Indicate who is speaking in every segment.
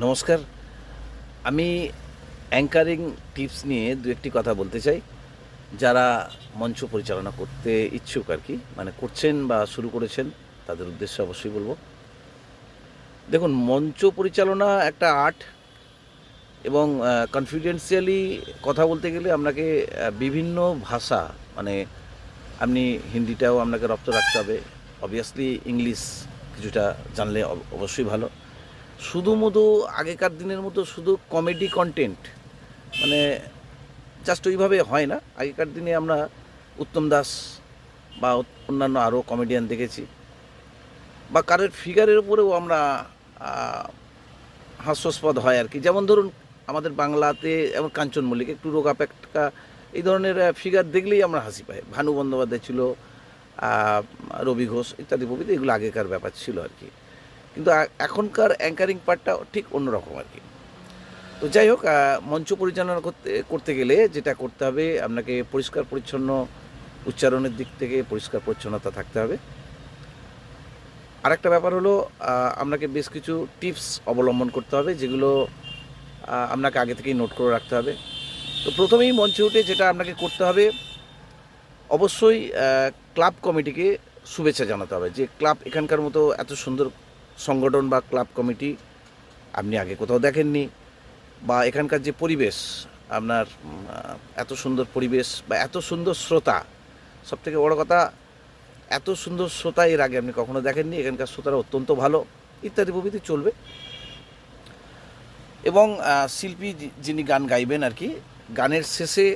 Speaker 1: নমস্কার। আমি anchoring tips নিয়ে দু একটি কথা বলতে চাই। যারা মঞ্চ পরিচালনা করতে ইচ্ছুক আর কি, মানে করছেন বা শুরু করেছেন, তাদের উদ্দেশ্যে অবশ্যই বলব। দেখুন, মঞ্চ পরিচালনা একটা আর্ট এবং কনফিডেন্সিয়ালি কথা বলতে গেলে আপনাকে বিভিন্ন ভাষা, মানে আপনি হিন্দিটাও আপনাকে রপ্ত রাখতে হবে। অবভিয়াসলি ইংলিশ কিছুটা জানলে অবশ্যই ভালো। শুধু আগেকার দিনের মতো শুধু কমেডি কন্টেন্ট, মানে জাস্ট ওইভাবে হয় না। আগেকার দিনে আমরা উত্তম দাস বা অন্যান্য আরও কমেডিয়ান দেখেছি, বা কারোর ফিগারের উপরেও আমরা হাস্যাস্পদ হয় আর কি। যেমন ধরুন, আমাদের বাংলাতে এমন কাঞ্চন মল্লিক একটু রোগা প্যাটকা, এই ধরনের ফিগার দেখলেই আমরা হাসি পাই। ভানু বন্দ্যোপাধ্যায় ছিল, রবি ঘোষ ইত্যাদি প্রভৃতি, এগুলো আগেকার ব্যাপার ছিল আর কি। কিন্তু এখনকার অ্যাঙ্কারিং পার্টটা ঠিক অন্যরকম আর কি। তো যাই হোক, মঞ্চ পরিচালনা করতে গেলে যেটা করতে হবে, আপনাকে পরিষ্কার পরিচ্ছন্ন, উচ্চারণের দিক থেকে পরিষ্কার পরিচ্ছন্নতা থাকতে হবে। আরেকটা ব্যাপার হলো, আপনাকে বেশ কিছু টিপস অবলম্বন করতে হবে, যেগুলো আপনাকে আগে থেকেই নোট করে রাখতে হবে। তো প্রথমেই মঞ্চে উঠে যেটা আপনাকে করতে হবে, অবশ্যই ক্লাব কমিটিকে শুভেচ্ছা জানাতে হবে। যে ক্লাব, এখানকার মতো এত সুন্দর সংগঠন বা ক্লাব কমিটি আপনি আগে কোথাও দেখেননি, বা এখানকার যে পরিবেশ, আপনার এত সুন্দর পরিবেশ বা এত সুন্দর শ্রোতা, সবথেকে বড় কথা, এত সুন্দর শ্রোতা এর আগে আপনি কখনো দেখেননি, এখানকার শ্রোতারা অত্যন্ত ভালো, ইত্যাদি প্রভৃতি চলবে। এবং শিল্পী যিনি গান গাইবেন আর কি, গানের শেষে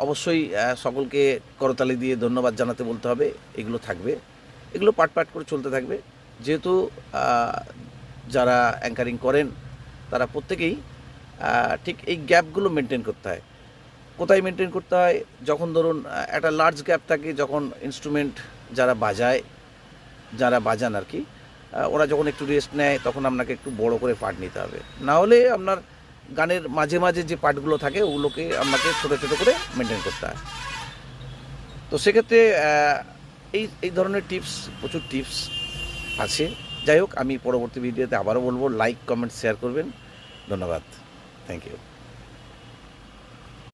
Speaker 1: অবশ্যই সকলকে করতালি দিয়ে ধন্যবাদ জানাতে বলতে হবে। এগুলো থাকবে, এগুলো পাট পাট করে চলতে থাকবে। যেহেতু যারা অ্যাঙ্কারিং করেন তারা প্রত্যেকেই ঠিক এই গ্যাপগুলো মেনটেন করতে হয়। কোথায় মেনটেন করতে হয়? যখন ধরুন একটা লার্জ গ্যাপ থাকে, যখন ইনস্ট্রুমেন্ট যারা বাজান আর কি, ওরা যখন একটু রেস্ট নেয়, তখন আপনাকে একটু বড় করে পার্ট নিতে হবে। না হলে আপনার গানের মাঝে মাঝে যে পার্টগুলো থাকে, ওগুলোকে আপনাকে ছোটো ছোটো করে মেনটেন করতে হয়। তো সেক্ষেত্রে এই এই ধরনের টিপস, প্রচুর টিপস আছে। যাই হোক, আমি পরবর্তী ভিডিওতে আবারও বলবো, লাইক কমেন্ট শেয়ার করবেন। ধন্যবাদ। Thank you.